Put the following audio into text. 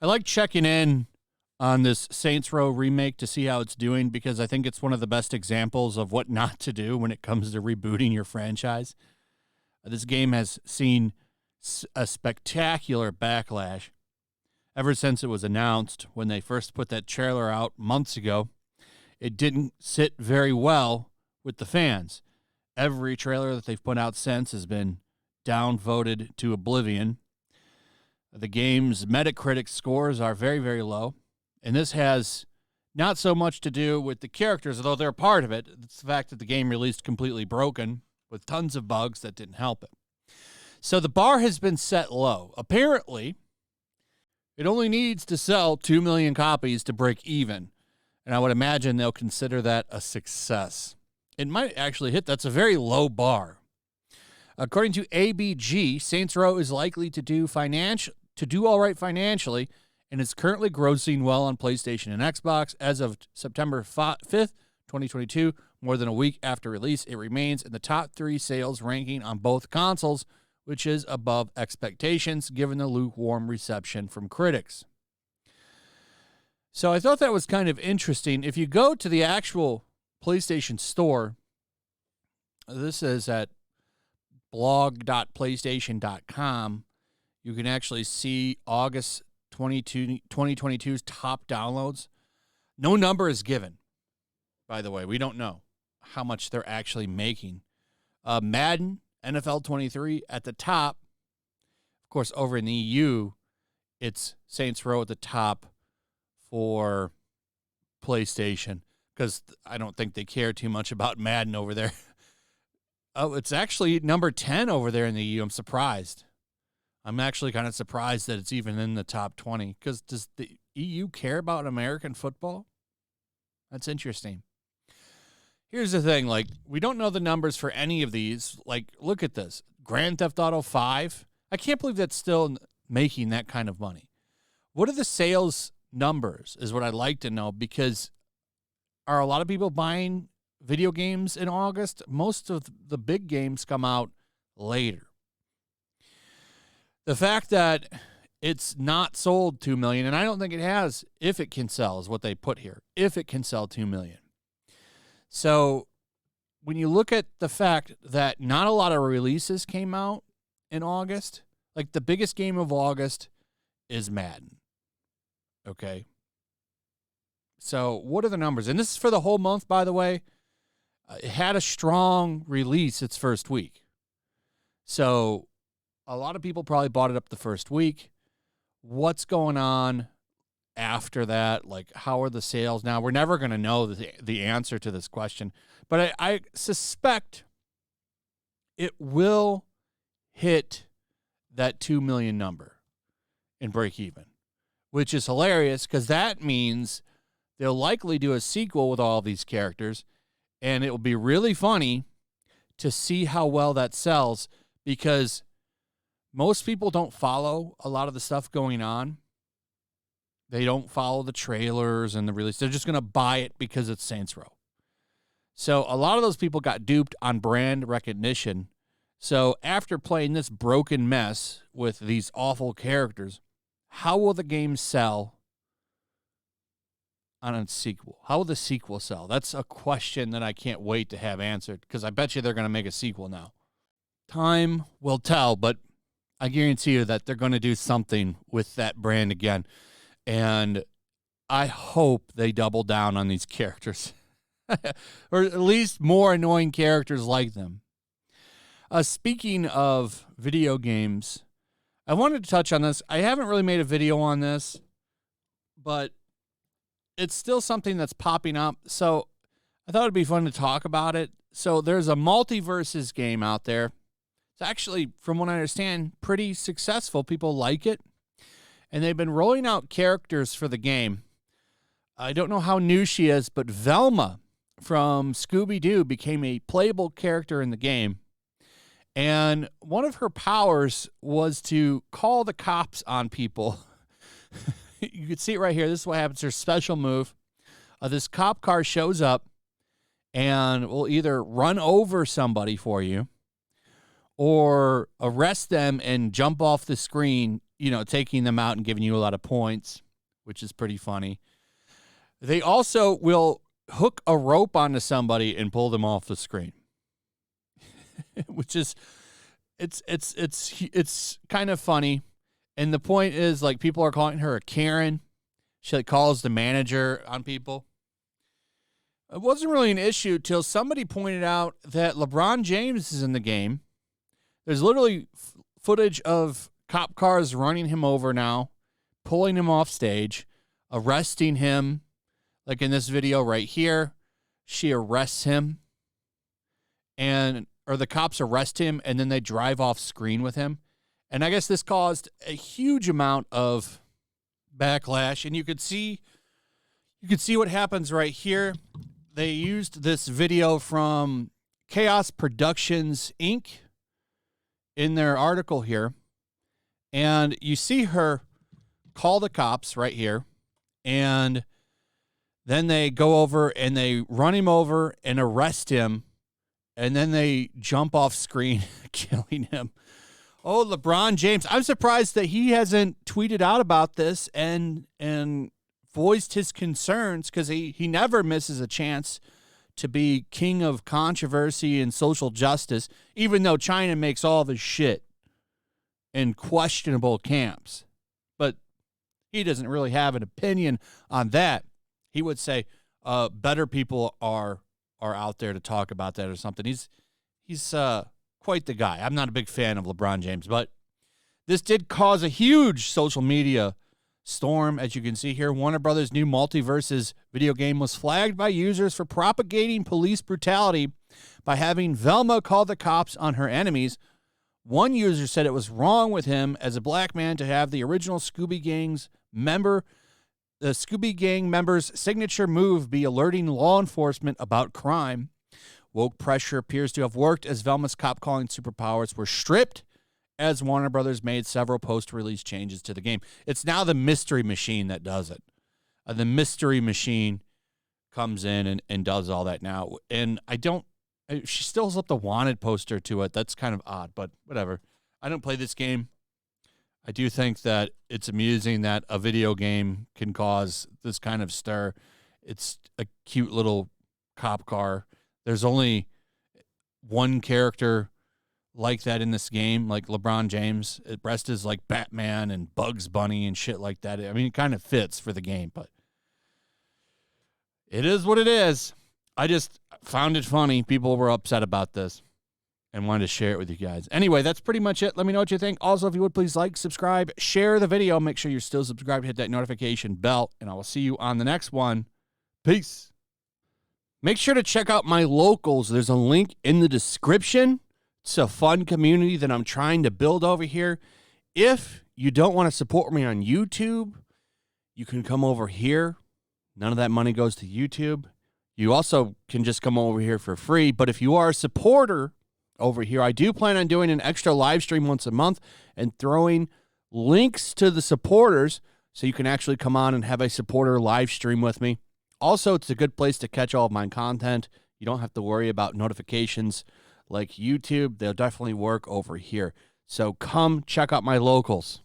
I like checking in on this Saints Row remake to see how it's doing because I think it's one of the best examples of what not to do when it comes to rebooting your franchise. This game has seen a spectacular backlash ever since it was announced when they first put that trailer out months ago. It didn't sit very well with the fans. Every trailer that they've put out since has been downvoted to oblivion. The game's Metacritic scores are very, very low. And this has not so much to do with the characters, although they're part of it. It's the fact that the game released completely broken with tons of bugs that didn't help it. So the bar has been set low. Apparently, it only needs to sell 2 million copies to break even. And I would imagine they'll consider that a success. It might actually hit. That's a very low bar. According to ABG, Saints Row is likely to do all right financially, and is currently grossing well on PlayStation and Xbox. As of September 5th, 2022, more than a week after release, it remains in the top 3 sales ranking on both consoles, which is above expectations given the lukewarm reception from critics. So I thought that was kind of interesting. If you go to the actual PlayStation Store, this is at blog.playstation.com, you can actually see August 2022's top downloads. No number is given, by the way. We don't know how much they're actually making. Madden, NFL 23 at the top. Of course, over in the EU, it's Saints Row at the top for PlayStation because I don't think they care too much about Madden over there. Oh, it's actually number 10 over there in the EU. I'm surprised. I'm actually kind of surprised that it's even in the top 20 because does the EU care about American football? That's interesting. Here's the thing, we don't know the numbers for any of these. Look at this. Grand Theft Auto 5. I can't believe that's still making that kind of money. What are the sales numbers is what I'd like to know because are a lot of people buying video games in August? Most of the big games come out later. The fact that it's not sold 2 million, and I don't think it has, if it can sell, is what they put here. If it can sell 2 million. So when you look at the fact that not a lot of releases came out in August, the biggest game of August is Madden. Okay. So what are the numbers? And this is for the whole month, by the way. It had a strong release its first week. So a lot of people probably bought it up the first week. What's going on after that? How are the sales now? We're never going to know the answer to this question. But I suspect it will hit that 2 million number and break even, which is hilarious because that means they'll likely do a sequel with all these characters, and it will be really funny to see how well that sells because most people don't follow a lot of the stuff going on. They don't follow the trailers and the release. They're just going to buy it because it's Saints Row. So a lot of those people got duped on brand recognition. So after playing this broken mess with these awful characters, how will the game sell on a sequel? How will the sequel sell? That's a question that I can't wait to have answered because I bet you they're going to make a sequel now. Time will tell, but I guarantee you that they're going to do something with that brand again. And I hope they double down on these characters. Or at least more annoying characters like them. Speaking of video games, I wanted to touch on this. I haven't really made a video on this, but it's still something that's popping up. So I thought it'd be fun to talk about it. So there's a Multiversus game out there. It's actually, from what I understand, pretty successful. People like it. And they've been rolling out characters for the game. I don't know how new she is, but Velma from Scooby-Doo became a playable character in the game. And one of her powers was to call the cops on people. You can see it right here. This is what happens. Her special move. This cop car shows up, and will either run over somebody for you or arrest them and jump off the screen, taking them out and giving you a lot of points, which is pretty funny. They also will hook a rope onto somebody and pull them off the screen, which is it's kind of funny. And the point is, like, people are calling her a Karen. She like calls the manager on people. It wasn't really an issue till somebody pointed out that LeBron James is in the game. There's literally footage of cop cars running him over now, pulling him off stage, arresting him. Like in this video right here, she arrests him, or the cops arrest him, and then they drive off screen with him. And I guess this caused a huge amount of backlash. And you could see what happens right here. They used this video from Chaos Productions, Inc. in their article here. And you see her call the cops right here. And then they go over and they run him over and arrest him. And then they jump off screen, killing him. Oh, LeBron James. I'm surprised that he hasn't tweeted out about this and voiced his concerns, because he never misses a chance to be king of controversy and social justice, even though China makes all the shit in questionable camps. But he doesn't really have an opinion on that. He would say better people are out there to talk about that or something. He's quite the guy. I'm not a big fan of LeBron James, but this did cause a huge social media storm. As you can see here, Warner Brothers' new Multiversus video game was flagged by users for propagating police brutality by having Velma call the cops on her enemies. One user said it was wrong with him as a black man to have the original Scooby Gang's the Scooby Gang member's signature move be alerting law enforcement about crime. Woke pressure appears to have worked as Velma's cop-calling superpowers were stripped as Warner Brothers made several post-release changes to the game. It's now the Mystery Machine that does it. The Mystery Machine comes in and does all that now. And she still has up the Wanted poster to it. That's kind of odd, but whatever. I don't play this game. I do think that it's amusing that a video game can cause this kind of stir. It's a cute little cop car. There's only one character like that in this game, like LeBron James. The rest is like Batman and Bugs Bunny and shit like that. I mean, it kind of fits for the game, but it is what it is. I just found it funny. People were upset about this and wanted to share it with you guys. Anyway, that's pretty much it. Let me know what you think. Also, if you would, please like, subscribe, share the video. Make sure you're still subscribed. Hit that notification bell, and I will see you on the next one. Peace. Make sure to check out my locals. There's a link in the description. It's a fun community that I'm trying to build over here. If you don't want to support me on YouTube, you can come over here. None of that money goes to YouTube. You also can just come over here for free. But if you are a supporter over here, I do plan on doing an extra live stream once a month and throwing links to the supporters so you can actually come on and have a supporter live stream with me. Also, it's a good place to catch all of my content. You don't have to worry about notifications like YouTube. They'll definitely work over here. So come check out my locals.